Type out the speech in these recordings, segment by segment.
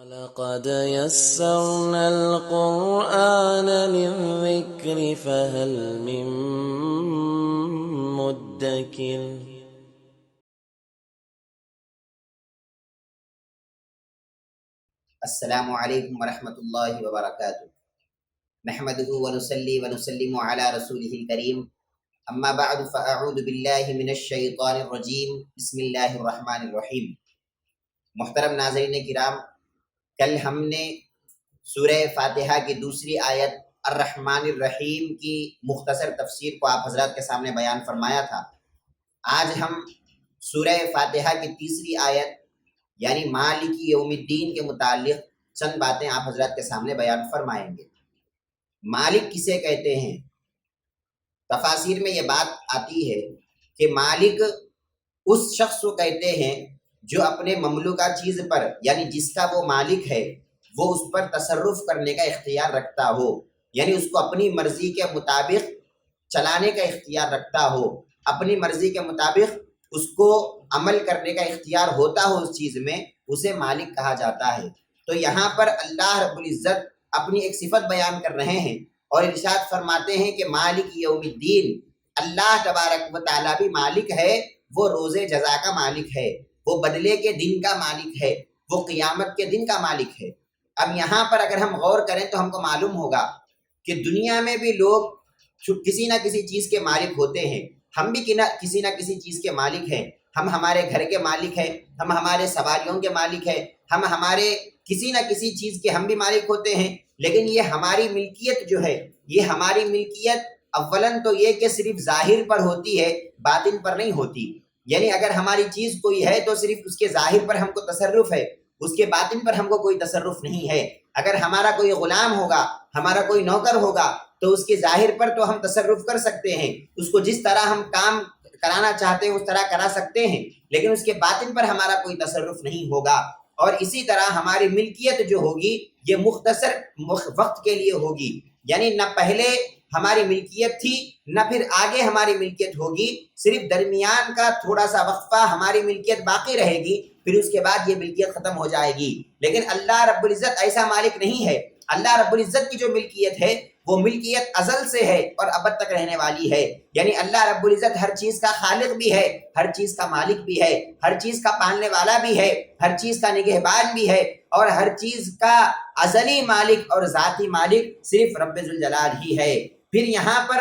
وَلَقَدْ يَسَّرْنَا الْقُرْآنَ لِلذِّكْرِ فَهَلْ مِن مُّدَّكِرٍ السلام علیکم ورحمۃ اللہ وبرکاتہ۔ نحمده ونصلی ونسلم علی رسولہ الکریم، اما بعد فاعوذ باللہ من الشیطان الرجیم، بسم اللہ الرحمن الرحیم۔ محترم ناظرین کرام، کل ہم نے سورہ فاتحہ کی دوسری آیت الرحمن الرحیم کی مختصر تفسیر کو آپ حضرات کے سامنے بیان فرمایا تھا۔ آج ہم سورہ فاتحہ کی تیسری آیت یعنی مالک یوم الدین کے متعلق چند باتیں آپ حضرات کے سامنے بیان فرمائیں گے۔ مالک کسے کہتے ہیں؟ تفاسیر میں یہ بات آتی ہے کہ مالک اس شخص کو کہتے ہیں جو اپنے مملوکہ چیز پر یعنی جس کا وہ مالک ہے وہ اس پر تصرف کرنے کا اختیار رکھتا ہو، یعنی اس کو اپنی مرضی کے مطابق چلانے کا اختیار رکھتا ہو، اپنی مرضی کے مطابق اس کو عمل کرنے کا اختیار ہوتا ہو اس چیز میں، اسے مالک کہا جاتا ہے۔ تو یہاں پر اللہ رب العزت اپنی ایک صفت بیان کر رہے ہیں اور ارشاد فرماتے ہیں کہ مالک یوم الدین، اللہ تبارک و تعالیٰ بھی مالک ہے، وہ روز جزا کا مالک ہے، وہ بدلے کے دن کا مالک ہے، وہ قیامت کے دن کا مالک ہے۔ اب یہاں پر اگر ہم غور کریں تو ہم کو معلوم ہوگا کہ دنیا میں بھی لوگ کسی نہ کسی چیز کے مالک ہوتے ہیں، ہم بھی کسی نہ کسی چیز کے مالک ہیں۔ ہم ہمارے گھر کے مالک ہیں، ہم ہمارے سواریوں کے مالک ہیں، ہم ہمارے کسی نہ کسی چیز کے ہم بھی مالک ہوتے ہیں۔ لیکن یہ ہماری ملکیت جو ہے، یہ ہماری ملکیت اولاً تو یہ کہ صرف ظاہر پر ہوتی ہے، باطن پر نہیں ہوتی۔ یعنی اگر ہماری چیز کوئی ہے تو صرف اس کے ظاہر پر ہم کو تصرف ہے، اس کے باطن پر ہم کو کوئی تصرف نہیں ہے۔ اگر ہمارا کوئی غلام ہوگا، ہمارا کوئی نوکر ہوگا تو اس کے ظاہر پر تو ہم تصرف کر سکتے ہیں، اس کو جس طرح ہم کام کرانا چاہتے ہیں اس طرح کرا سکتے ہیں، لیکن اس کے باطن پر ہمارا کوئی تصرف نہیں ہوگا۔ اور اسی طرح ہماری ملکیت جو ہوگی یہ مختصر وقت کے لیے ہوگی، یعنی نہ پہلے ہماری ملکیت تھی نہ پھر آگے ہماری ملکیت ہوگی، صرف درمیان کا تھوڑا سا وقفہ ہماری ملکیت باقی رہے گی، پھر اس کے بعد یہ ملکیت ختم ہو جائے گی۔ لیکن اللہ رب العزت ایسا مالک نہیں ہے۔ اللہ رب العزت کی جو ملکیت ہے وہ ملکیت ازل سے ہے اور ابد تک رہنے والی ہے۔ یعنی اللہ رب العزت ہر چیز کا خالق بھی ہے، ہر چیز کا مالک بھی ہے، ہر چیز کا پالنے والا بھی ہے، ہر چیز کا نگہبان بھی ہے، اور ہر چیز کا ازلی مالک اور ذاتی مالک صرف رب ذوالجلال ہی ہے۔ پھر یہاں پر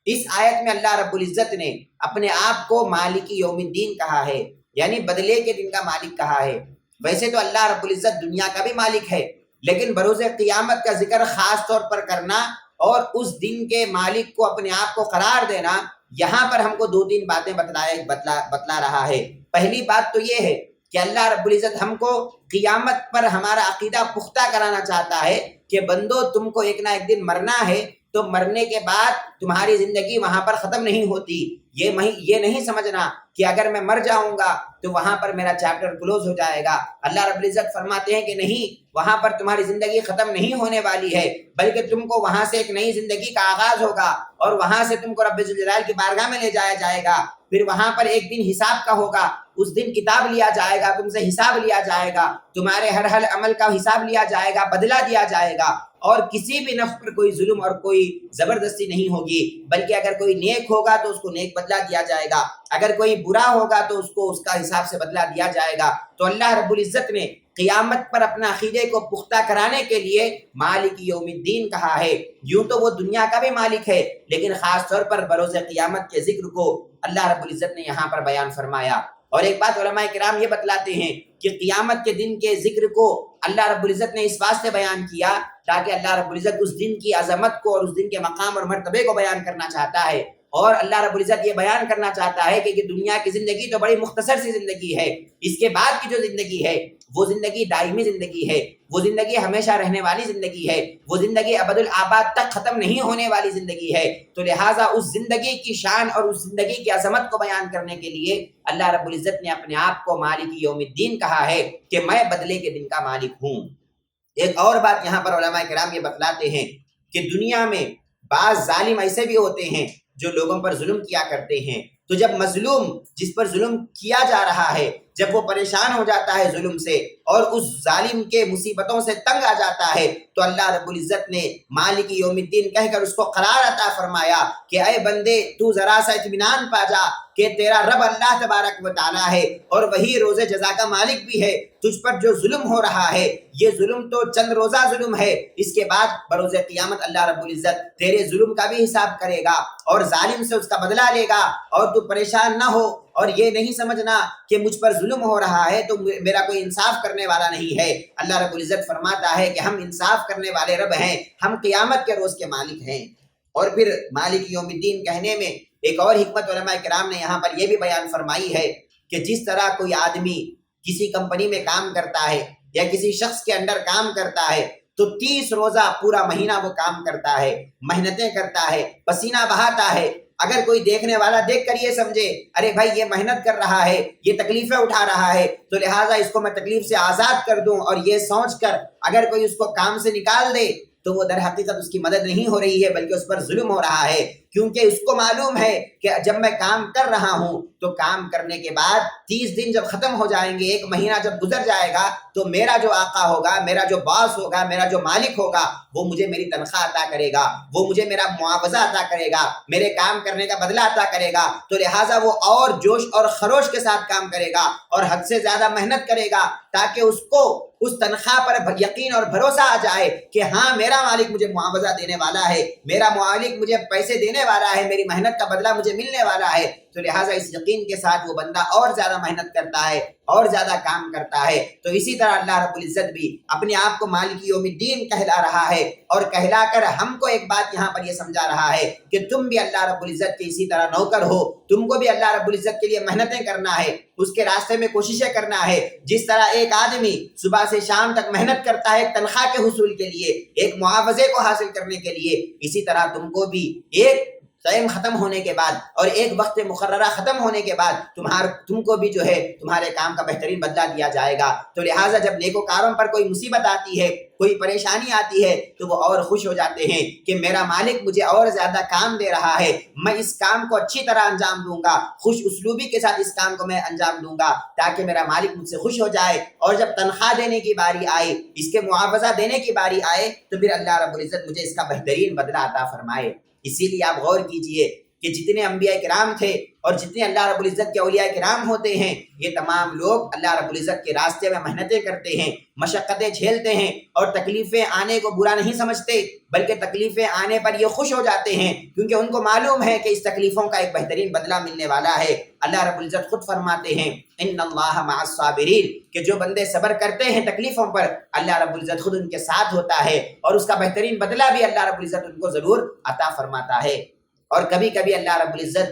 اس آیت میں اللہ رب العزت نے اپنے آپ کو مالک یوم الدین کہا ہے، یعنی بدلے کے دن کا مالک کہا ہے۔ ویسے تو اللہ رب العزت دنیا کا بھی مالک ہے، لیکن بروز قیامت کا ذکر خاص طور پر کرنا اور اس دن کے مالک کو اپنے آپ کو قرار دینا، یہاں پر ہم کو دو تین باتیں بتلا رہا ہے۔ پہلی بات تو یہ ہے کہ اللہ رب العزت ہم کو قیامت پر ہمارا عقیدہ پختہ کرانا چاہتا ہے کہ بندو تم کو ایک نہ ایک دن مرنا ہے، تو مرنے کے بعد تمہاری زندگی وہاں پر ختم نہیں ہوتی۔ یہ نہیں سمجھنا کہ اگر میں مر جاؤں گا تو وہاں پر میرا چیپٹر کلوز ہو جائے گا۔ اللہ رب العزت فرماتے ہیں کہ نہیں، وہاں پر تمہاری زندگی ختم نہیں ہونے والی ہے، بلکہ تم کو وہاں سے ایک نئی زندگی کا آغاز ہوگا، اور وہاں سے تم کو رب ذوالجلال کی بارگاہ میں لے جایا جائے گا۔ پھر وہاں پر ایک دن حساب کا ہوگا، اس دن کتاب لیا جائے گا، تم سے حساب لیا جائے گا، تمہارے ہر عمل کا حساب لیا جائے گا، بدلہ دیا جائے گا، اور کسی بھی نفس پر کوئی ظلم اور کوئی زبردستی نہیں ہوگی، بلکہ اگر کوئی نیک ہوگا تو اس کو نیک بدلہ دیا جائے گا، اگر کوئی برا ہوگا تو اس کو اس کا حساب سے بدلہ دیا جائے گا۔ تو اللہ رب العزت نے قیامت پر اپنا عقیدے کو پختہ کرانے کے لیے مالک یوم الدین کہا ہے۔ یوں تو وہ دنیا کا بھی مالک ہے، لیکن خاص طور پر بروز قیامت کے ذکر کو اللہ رب العزت نے یہاں پر بیان فرمایا۔ اور ایک بات علماء کرام یہ بتلاتے ہیں کہ قیامت کے دن کے ذکر کو اللہ رب العزت نے اس واسطے بیان کیا تاکہ اللہ رب العزت اس دن کی عظمت کو اور اس دن کے مقام اور مرتبے کو بیان کرنا چاہتا ہے، اور اللہ رب العزت یہ بیان کرنا چاہتا ہے کہ دنیا کی زندگی تو بڑی مختصر سی زندگی ہے، اس کے بعد کی جو زندگی ہے وہ زندگی دائمی زندگی ہے، وہ زندگی ہمیشہ رہنے والی زندگی ہے، وہ زندگی ابد الآباد تک ختم نہیں ہونے والی زندگی ہے۔ تو لہٰذا اس زندگی کی شان اور اس زندگی کی عظمت کو بیان کرنے کے لیے اللہ رب العزت نے اپنے آپ کو مالک یوم الدین کہا ہے کہ میں بدلے کے دن کا مالک ہوں۔ ایک اور بات یہاں پر علماء کرام یہ بتلاتے ہیں کہ دنیا میں بعض ظالم ایسے بھی ہوتے ہیں جو لوگوں پر ظلم کیا کرتے ہیں، تو جب مظلوم جس پر ظلم کیا جا رہا ہے جب وہ پریشان ہو جاتا ہے ظلم سے اور اس ظالم کے مصیبتوں سے تنگ آ جاتا ہے تو اللہ رب العزت نے مالک یوم الدین کہہ کر اس کو قرار عطا فرمایا کہ اے بندے تو ذرا سا اطمینان پا جا کہ تیرا رب اللہ تبارک و تعالیٰ ہے اور وہی روز جزا کا مالک بھی ہے. تجھ پر جو ظلم ہو رہا ہے یہ ظلم تو چند روزہ ظلم ہے، اس کے بعد بروز قیامت اللہ رب العزت تیرے ظلم کا بھی حساب کرے گا اور ظالم سے اس کا بدلہ لے گا. اور تو پریشان نہ ہو اور یہ نہیں سمجھنا کہ مجھ پر ظلم ہو رہا ہے تو میرا کوئی انصاف کرنے والا نہیں ہے. اللہ رب العزت فرماتا ہے کہ ہم انصاف کرنے والے رب ہیں، ہم قیامت کے روز کے مالک ہیں. اور پھر مالک یوم الدین کہنے میں ایک اور حکمت علماء کرام نے یہاں پر یہ بھی بیان فرمائی ہے کہ جس طرح کوئی آدمی کسی کمپنی میں کام کرتا ہے یا کسی شخص کے انڈر کام کرتا ہے تو 30 روزہ پورا مہینہ وہ کام کرتا ہے، محنتیں کرتا ہے، پسینہ بہاتا ہے. اگر کوئی دیکھنے والا دیکھ کر یہ سمجھے ارے بھائی یہ محنت کر رہا ہے، یہ تکلیفیں اٹھا رہا ہے تو لہٰذا اس کو میں تکلیف سے آزاد کر دوں، اور یہ سوچ کر اگر کوئی اس کو کام سے نکال دے تو وہ در حقیقت اس کی مدد نہیں ہو رہی ہے بلکہ اس پر ظلم ہو رہا ہے. کیونکہ اس کو معلوم ہے کہ جب میں کام کر رہا ہوں تو کام کرنے کے بعد 30 دن جب ختم ہو جائیں گے، ایک مہینہ جب گزر جائے گا تو میرا جو آقا ہوگا، میرا جو باس ہوگا، میرا جو مالک ہوگا وہ مجھے میری تنخواہ عطا کرے گا، وہ مجھے میرا معاوضہ عطا کرے گا، میرے کام کرنے کا بدلہ عطا کرے گا. تو لہٰذا وہ اور جوش اور خروش کے ساتھ کام کرے گا اور حد سے زیادہ محنت کرے گا تاکہ اس کو اس تنخواہ پر یقین اور بھروسہ آ جائے کہ ہاں میرا مالک مجھے معاوضہ دینے والا ہے، میرا مالک مجھے پیسے دینے والا ہے، میری محنت کا بدلہ مجھے ملنے والا ہے. تو لہٰذا اس یقین کے ساتھ وہ بندہ اور زیادہ محنت کرتا ہے اور زیادہ کام کرتا ہے. تو اسی طرح اللہ رب العزت بھی اپنے آپ کو مالک یوم الدین کہلا رہا ہے اور کہلا کر ہم کو ایک بات یہاں پر یہ سمجھا رہا ہے کہ تم بھی اللہ رب العزت کے اسی طرح نوکر ہو، تم کو بھی اللہ رب العزت کے لیے محنتیں کرنا ہے، اس کے راستے میں کوششیں کرنا ہے. جس طرح ایک آدمی صبح سے شام تک محنت کرتا ہے ایک تنخواہ کے حصول کے لیے، ایک معاوضے کو حاصل کرنے کے لیے، اسی طرح تم کو بھی ایک ٹائم ختم ہونے کے بعد اور ایک وقت مقررہ ختم ہونے کے بعد تم کو بھی جو ہے تمہارے کام کا بہترین بدلہ دیا جائے گا. تو لہٰذا جب نیکوکاروں پر کوئی مصیبت آتی ہے، کوئی پریشانی آتی ہے تو وہ اور خوش ہو جاتے ہیں کہ میرا مالک مجھے اور زیادہ کام دے رہا ہے، میں اس کام کو اچھی طرح انجام دوں گا، خوش اسلوبی کے ساتھ اس کام کو میں انجام دوں گا تاکہ میرا مالک مجھ سے خوش ہو جائے. اور جب تنخواہ دینے کی باری آئے، اس کے معاوضہ دینے کی باری آئے تو پھر اللہ رب العزت مجھے اس کا بہترین بدلہ عطا فرمائے. اسی لیے آپ غور کیجئے کہ جتنے انبیاء کرام تھے اور جتنے اللہ رب العزت کے اولیاء کرام ہوتے ہیں، یہ تمام لوگ اللہ رب العزت کے راستے میں محنتیں کرتے ہیں، مشقتیں جھیلتے ہیں اور تکلیفیں آنے کو برا نہیں سمجھتے بلکہ تکلیفیں آنے پر یہ خوش ہو جاتے ہیں کیونکہ ان کو معلوم ہے کہ اس تکلیفوں کا ایک بہترین بدلہ ملنے والا ہے. اللہ رب العزت خود فرماتے ہیں ان اللہ مع الصابرین، کہ جو بندے صبر کرتے ہیں تکلیفوں پر اللہ رب العزت خود ان کے ساتھ ہوتا ہے اور اس کا بہترین بدلہ بھی اللہ رب العزت ان کو ضرور عطا فرماتا ہے. اور کبھی کبھی اللہ رب العزت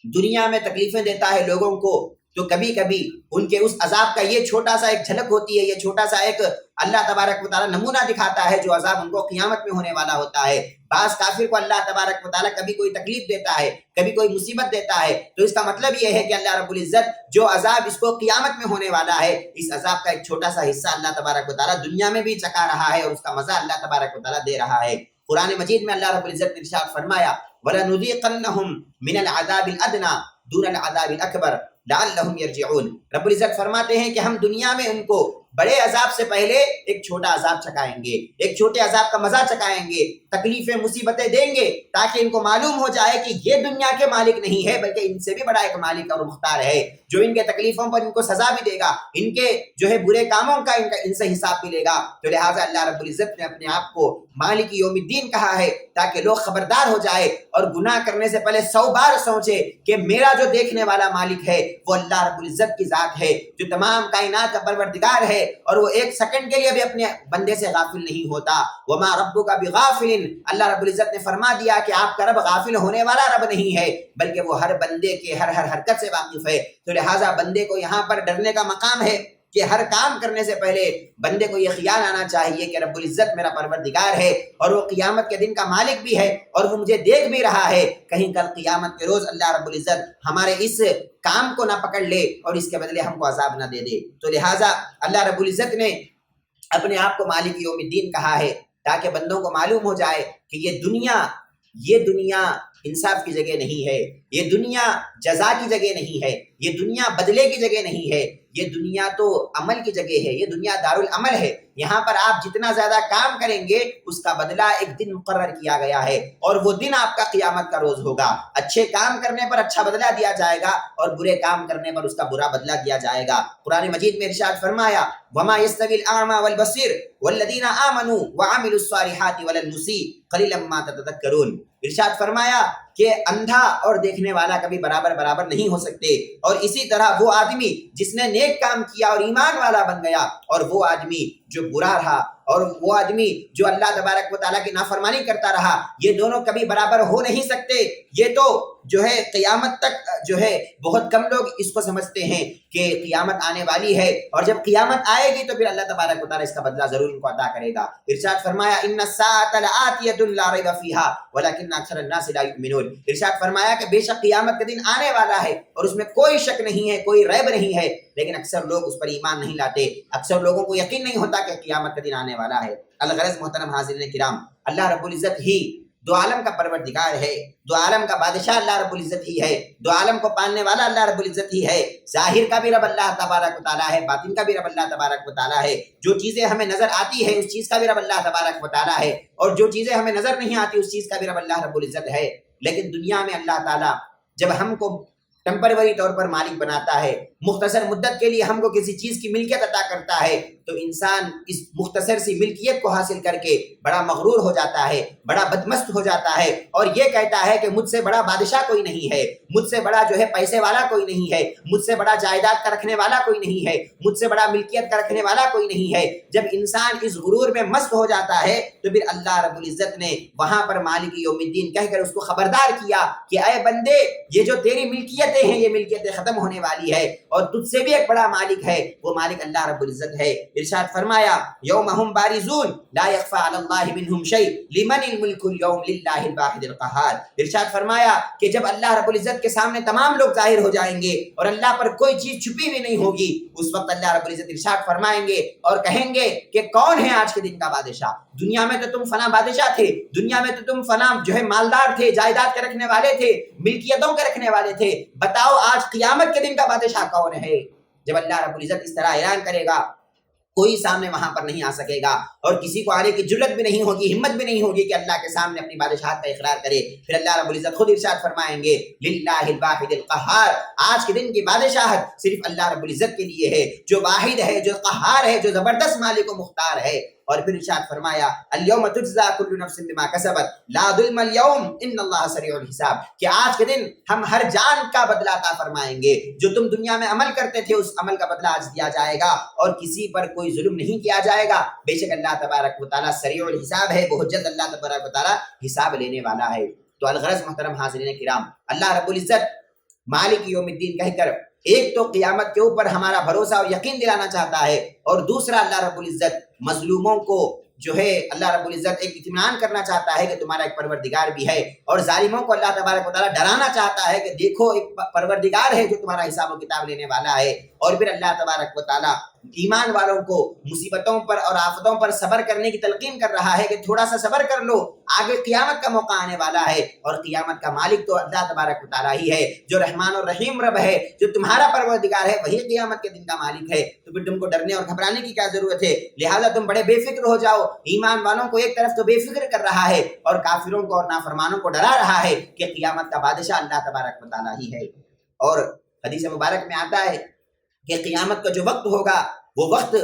دنیا میں تکلیفیں دیتا ہے لوگوں کو تو کبھی کبھی ان کے اس عذاب کا یہ چھوٹا سا ایک جھلک ہوتی ہے، یہ چھوٹا سا ایک اللہ تبارک و تعالیٰ نمونہ دکھاتا ہے جو عذاب ان کو قیامت میں ہونے والا ہوتا ہے. بعض کافر کو اللہ تبارک و تعالیٰ کبھی کوئی تکلیف دیتا ہے، کبھی کوئی مصیبت دیتا ہے تو اس کا مطلب یہ ہے کہ اللہ رب العزت جو عذاب اس کو قیامت میں ہونے والا ہے اس عذاب کا ایک چھوٹا سا حصہ اللہ تبارک و تعالیٰ دنیا میں بھی چکا رہا ہے اور اس کا مزہ اللہ تبارک و تعالیٰ دے رہا ہے. قرآن مجید میں اللہ رب العزت نے ارشاد فرمایا وَلَنُذِيقَنَّهُمْ مِنَ الْعَذَابِ الْأَدْنَى دُونَ الْعَذَابِ الْأَكْبَرِ لَعَلَّهُمْ يَرْجِعُونَ. رب العزت فرماتے ہیں کہ ہم دنیا میں ان کو بڑے عذاب سے پہلے ایک چھوٹا عذاب چکائیں گے، ایک چھوٹے عذاب کا مزہ چکائیں گے، تکلیفیں مصیبتیں دیں گے تاکہ ان کو معلوم ہو جائے کہ یہ دنیا کے مالک نہیں ہے بلکہ ان سے بھی بڑا ایک مالک اور مختار ہے جو ان کے تکلیفوں پر ان کو سزا بھی دے گا، ان کے جو ہے برے کاموں کا ان سے حساب بھی لے گا. تو لہٰذا اللہ رب العزت نے اپنے آپ کو مالک یوم الدین کہا ہے تاکہ لوگ خبردار ہو جائے اور گناہ کرنے سے پہلے 100 بار سوچے کہ میرا جو دیکھنے والا مالک ہے وہ اللہ رب العزت کی ذات ہے جو تمام کائنات کا پروردگار ہے اور وہ ایک سیکنڈ کے لیے بھی اپنے بندے سے غافل نہیں ہوتا. وما ربک بغافل، اللہ رب العزت نے فرما دیا کہ آپ کا رب غافل ہونے والا رب نہیں ہے بلکہ وہ ہر بندے کے ہر حرکت سے واقف ہے. تو لہٰذا بندے کو یہاں پر ڈرنے کا مقام ہے کہ ہر کام کرنے سے پہلے بندے کو یہ خیال آنا چاہیے کہ رب العزت میرا پروردگار ہے اور وہ قیامت کے دن کا مالک بھی ہے اور وہ مجھے دیکھ بھی رہا ہے. کہیں کل قیامت کے روز اللہ رب العزت ہمارے اس کام کو نہ پکڑ لے اور اس کے بدلے ہم کو عذاب نہ دے دے. تو لہٰذا اللہ رب العزت نے اپنے آپ کو مالک یوم الدین کہا ہے تاکہ بندوں کو معلوم ہو جائے کہ یہ دنیا انصاف کی جگہ نہیں ہے، یہ دنیا جزا کی جگہ نہیں ہے، یہ دنیا بدلے کی جگہ نہیں ہے، یہ دنیا تو عمل کی جگہ ہے، یہ دنیا دارالعمل ہے۔ یہاں پر آپ جتنا زیادہ کام کریں گے اس کا بدلہ ایک دن مقرر کیا گیا ہے، اور وہ دن آپ کا قیامت کا روز ہوگا۔ اچھے کام کرنے پر اچھا بدلہ دیا جائے گا اور برے کام کرنے پر اس کا برا بدلہ دیا جائے گا۔ قرآن مجید میں ارشاد فرمایا وَمَا يَسْتَوِي الْأَعْمَى وَالْبَصِيرُ وَالَّذِينَ آمَنُوا وَعَمِلُوا الصَّالِحَاتِ وَلَا الْمُسِيءُ قَلِيلًا مَا تَتَذَكَّرُونَ۔ ارشاد فرمایا کہ اندھا اور دیکھنے والا کبھی برابر نہیں ہو سکتے، اور اسی طرح وہ آدمی جس نے نیک کام کیا اور ایمان والا بن گیا، اور وہ آدمی جو برا رہا، اور وہ آدمی جو اللہ تبارک و تعالیٰ کی نافرمانی کرتا رہا، یہ دونوں کبھی برابر ہو نہیں سکتے۔ یہ تو جو ہے قیامت تک جو ہے بہت کم لوگ اس کو سمجھتے ہیں کہ قیامت آنے والی ہے، اور جب قیامت آئے گی تو پھر اللہ تبارک و تعالیٰ اس کا بدلہ ضرور ان کو عطا کرے گا۔ ارشاد فرمایا ان الساعة لآتیۃ لا ریب فیہا ولکن اکثر الناس لا یؤمنون۔ ارشاد فرمایا کہ بے شک قیامت کا دن آنے والا ہے اور اس میں کوئی شک نہیں ہے، کوئی ریب نہیں ہے، لیکن اکثر لوگ اس پر ایمان نہیں لاتے، اکثر لوگوں کو یقین نہیں ہوتا کہ قیامت کا دن آنے والا ہے۔ الغرض محترم حاضرین کرام، اللہ رب العزت ہی دو عالم کا پروردگار ہے، دو عالم کا بادشاہ اللہ رب العزت ہی ہے، دو عالم کو پالنے والا اللہ رب العزت ہی ہے۔ ظاہر کا بھی رب اللہ تبارک و تعالیٰ ہے، باطن کا بھی رب اللہ تبارک و تعالیٰ ہے۔ جو چیزیں ہمیں نظر آتی ہے اس چیز کا بھی رب اللہ تبارک و تعالیٰ ہے، اور جو چیزیں ہمیں نظر نہیں آتی اس چیز کا بھی رب اللہ رب العزت ہے۔ لیکن دنیا میں اللہ تعالیٰ جب ہم کو ٹیمپروری طور پر مالک بناتا ہے، مختصر مدت کے لیے ہم کو کسی چیز کی ملکیت عطا کرتا ہے، تو انسان اس مختصر سی ملکیت کو حاصل کر کے بڑا مغرور ہو جاتا ہے، بڑا بدمست ہو جاتا ہے، اور یہ کہتا ہے کہ مجھ سے بڑا بادشاہ کوئی نہیں ہے، مجھ سے بڑا جو ہے پیسے والا کوئی نہیں ہے، مجھ سے بڑا جائیداد کا رکھنے والا کوئی نہیں ہے، مجھ سے بڑا ملکیت کا رکھنے والا کوئی نہیں ہے۔ جب انسان اس غرور میں مست ہو جاتا ہے تو پھر اللہ رب العزت نے وہاں پر مالک یوم الدین کہہ کر اس کو خبردار کیا کہ اے بندے، یہ جو تیری ملکیتیں ہیں یہ ملکیتیں ختم ہونے والی ہے، اور تجھ سے بھی ایک بڑا مالک ہے، وہ مالک اللہ رب العزت ہے۔ ارشاد فرمایا یوم ہم بارزون لا یخفی علی اللہ منہم شیء لمن الملک اليوم للہ الواحد القہار۔ ارشاد فرمایا کہ جب اللہ رب العزت کے سامنے تمام لوگ ظاہر ہو جائیں گے اور اللہ پر کوئی چیز چھپی ہوئی نہیں ہوگی، اس وقت اللہ رب العزت ارشاد فرمائیں گے اور کہیں گے کہ کون ہے آج کے دن کا بادشاہ؟ دنیا میں تو تم فلاں بادشاہ تھے، دنیا میں تو تم فلاں جو ہے مالدار تھے، جائیداد کے رکھنے والے تھے، ملکیتوں کے رکھنے والے تھے، بتاؤ آج قیامت کے دن کا بادشاہ کون ہے؟ جب اللہ رب العزت اس طرح اعلان کرے گا کوئی سامنے وہاں پر نہیں آ سکے گا، اور کسی کو آنے کی جرت بھی نہیں ہوگی، ہمت بھی نہیں ہوگی کہ اللہ کے سامنے اپنی بادشاہت کا اقرار کرے۔ پھر اللہ رب العزت خود ارشاد فرمائیں گے للہ الواحد القہار، آج کے دن کی بادشاہت صرف اللہ رب العزت کے لیے ہے، جو واحد ہے، جو قہار ہے، جو زبردست مالک و مختار ہے۔ اور پھر ارشاد فرمایا الیوم تجزا کل نفس بما کسبت لا ظلم اليوم ان اللہ سریع الحساب، کہ آج کے دن ہم ہر جان کا بدلہ عطا فرمائیں گے، جو تم دنیا میں عمل کرتے تھے اس عمل کا بدلہ آج دیا جائے گا، اور کسی پر کوئی ظلم نہیں کیا جائے گا۔ بے شک اللہ تبارک و تعالیٰ سریع الحساب ہے، بہت جلد اللہ تبارک و تعالیٰ حساب لینے والا ہے۔ تو الغرض محترم حاضرین کرام، اللہ رب العزت مالک یوم الدین کہہ کر ایک تو قیامت کے اوپر ہمارا بھروسہ اور یقین دلانا چاہتا ہے، اور دوسرا اللہ رب العزت مظلوموں کو جو ہے اللہ رب العزت ایک اطمینان کرنا چاہتا ہے کہ تمہارا ایک پروردگار بھی ہے، اور ظالموں کو اللہ تبارک و تعالیٰ ڈرانا چاہتا ہے کہ دیکھو ایک پروردگار ہے جو تمہارا حساب و کتاب لینے والا ہے۔ اور پھر اللہ تبارک و تعالیٰ ایمان والوں کو مصیبتوں پر اور آفتوں پر صبر کرنے کی تلقین کر رہا ہے کہ تھوڑا سا صبر کر لو، آگے قیامت کا موقع آنے والا ہے، اور قیامت کا مالک تو اللہ تبارک و تعالیٰ ہی ہے، جو رحمان اور رحیم رب ہے، جو تمہارا پروردگار ہے وہی قیامت کے دن کا مالک ہے۔ تو پھر تم کو ڈرنے اور گھبرانے کی کیا ضرورت ہے؟ لہٰذا تم بڑے بے فکر ہو جاؤ۔ ایمان والوں کو ایک طرف تو بے فکر کر رہا ہے، اور کافروں کو اور نافرمانوں کو ڈرا رہا ہے کہ قیامت کا بادشاہ اللہ تبارک و تعالیٰ ہی ہے۔ اور حدیث مبارک میں آتا ہے کہ قیامت کا جو وقت ہوگا وہ وقت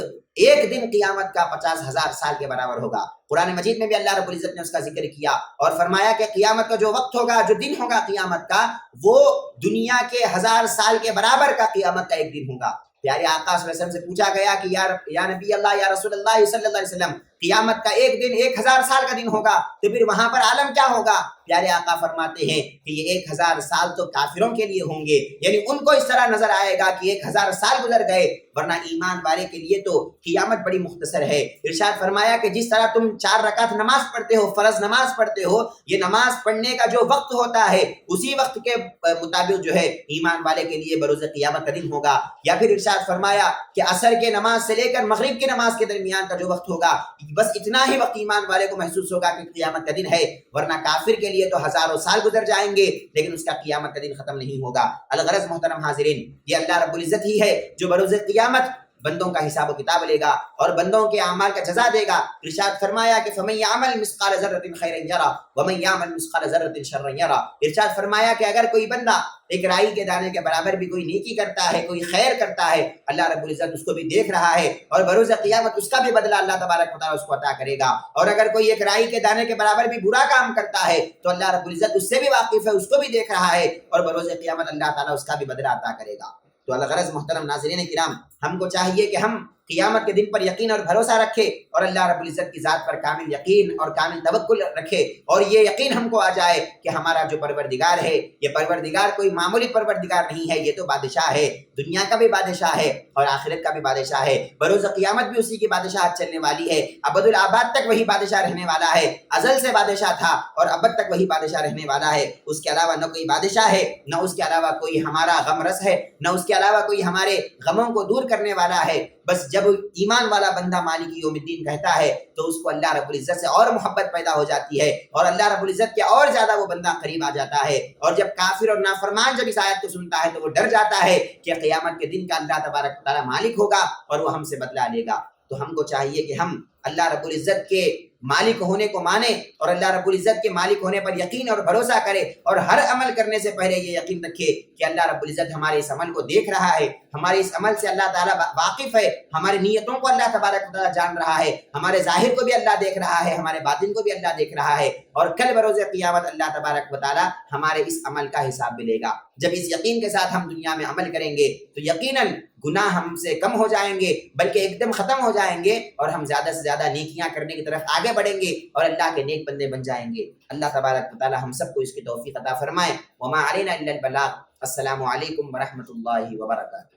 ایک دن قیامت کا 50,000 سال کے برابر ہوگا۔ قرآن مجید میں بھی اللہ رب العزت نے اس کا ذکر کیا اور فرمایا کہ قیامت کا جو وقت ہوگا، جو دن ہوگا قیامت کا، وہ دنیا کے 1000 سال کے برابر کا قیامت کا ایک دن ہوگا۔ پیارے آقا صلی اللہ علیہ وسلم سے پوچھا گیا کہ یا نبی اللہ، یا رسول اللہ صلی اللہ علیہ وسلم، قیامت کا ایک دن 1000 سال کا دن ہوگا تو پھر وہاں پر عالم کیا ہوگا؟ پیارے آقا فرماتے ہیں کہ یہ 1000 سال تو کافروں کے لیے ہوں گے، یعنی ان کو اس طرح نظر آئے گا کہ 1000 سال گزر گئے، ورنہ ایمان والے کے لیے تو قیامت بڑی مختصر ہے۔ ارشاد فرمایا کہ جس طرح تم 4 رکعت نماز پڑھتے ہو، فرض نماز پڑھتے ہو، یہ نماز پڑھنے کا جو وقت ہوتا ہے اسی وقت کے مطابق جو ہے ایمان والے کے لیے بروز قیامت کا دن ہوگا۔ یا پھر ارشاد فرمایا کہ عصر کے نماز سے لے کر مغرب کی نماز کے درمیان کا جو وقت ہوگا، بس اتنا ہی وقت ایمان والے کو محسوس ہوگا کہ قیامت کا دن ہے، ورنہ کافر کے لیے تو ہزاروں سال گزر جائیں گے لیکن اس کا قیامت کا دن ختم نہیں ہوگا۔ الغرض محترم حاضرین، یہ اللہ رب العزت ہی ہے جو بروز قیامت بندوں کا حساب و کتاب لے گا اور بندوں کے اعمال کا جزا دے گا۔ ارشاد فرمایا کہ فَمَن يَعْمَلْ مِثْقَالَ ذَرَّةٍ خَيْرًا يَرَهُ وَمَن يَعْمَلْ مِثْقَالَ ذَرَّةٍ شَرًّا يَرَهُ۔ ارشاد فرمایا کہ اگر کوئی بندہ ایک رائی کے دانے کے برابر بھی کوئی نیکی کرتا ہے، کوئی خیر کرتا ہے، اللہ رب العزت اس کو بھی دیکھ رہا ہے اور بروز قیامت اس کا بھی بدلہ اللہ تبارک و تعالیٰ اس کو عطا کرے گا۔ اور اگر کوئی ایک رائی کے دانے کے برابر بھی برا کام کرتا ہے تو اللہ رب العزت اس سے بھی واقف ہے، اس کو بھی دیکھ رہا ہے اور بروز قیامت اللہ تعالیٰ اس کا بھی بدلہ عطا کرے گا۔ تو الغرض محترم ناظرین کرام، ہم کو چاہیے کہ ہم قیامت کے دن پر یقین اور بھروسہ رکھے اور اللہ رب العزت کی ذات پر کامل یقین اور کامل توکل رکھے، اور یہ یقین ہم کو آ جائے کہ ہمارا جو پروردگار ہے، یہ پروردگار کوئی معمولی پروردگار نہیں ہے، یہ تو بادشاہ ہے، دنیا کا بھی بادشاہ ہے اور آخرت کا بھی بادشاہ ہے، بروز قیامت بھی اسی کی بادشاہت چلنے والی ہے، ابد الآباد تک وہی بادشاہ رہنے والا ہے، ازل سے بادشاہ تھا اور ابد تک وہی بادشاہ رہنے والا ہے۔ اس کے علاوہ نہ کوئی بادشاہ ہے، نہ اس کے علاوہ کوئی ہمارا غم رس ہے، نہ اس کے علاوہ کوئی ہمارے غموں کو دور کرنے والا ہے۔ بس جب ایمان والا بندہ مالک یوم الدین کہتا ہے تو اس کو اللہ رب العزت سے اور محبت پیدا ہو جاتی ہے اور اللہ رب العزت کے اور زیادہ وہ بندہ قریب آ جاتا ہے۔ اور جب کافر اور نافرمان جب اس آیت کو سنتا ہے تو وہ ڈر جاتا ہے کہ قیامت کے دن کا اللہ تبارک و تعالیٰ مالک ہوگا اور وہ ہم سے بدلہ لے گا۔ تو ہم کو چاہیے کہ ہم اللہ رب العزت کے مالک ہونے کو مانے اور اللہ رب العزت کے مالک ہونے پر یقین اور بھروسہ کرے، اور ہر عمل کرنے سے پہلے یہ یقین رکھے کہ اللہ رب العزت ہمارے اس عمل کو دیکھ رہا ہے، ہمارے اس عمل سے اللہ تعالیٰ واقف ہے، ہماری نیتوں کو اللہ تبارک و تعالیٰ جان رہا ہے، ہمارے ظاہر کو بھی اللہ دیکھ رہا ہے، ہمارے باطن کو بھی اللہ دیکھ رہا ہے، اور کل بروز قیامت اللہ تبارک و تعالیٰ ہمارے اس عمل کا حساب بھی لے گا۔ جب اس یقین کے ساتھ ہم دنیا میں عمل کریں گے تو یقیناً گناہ ہم سے کم ہو جائیں گے، بلکہ ایک دم ختم ہو جائیں گے، اور ہم زیادہ سے زیادہ نیکیاں کرنے کی طرف آگے بڑھیں گے اور اللہ کے نیک بندے بن جائیں گے۔ اللہ تبارک و تعالی ہم سب کو اس کی توفیق عطا فرمائے۔ وما علینا الا البلاغ۔ السلام علیکم ورحمۃ اللہ وبرکاتہ۔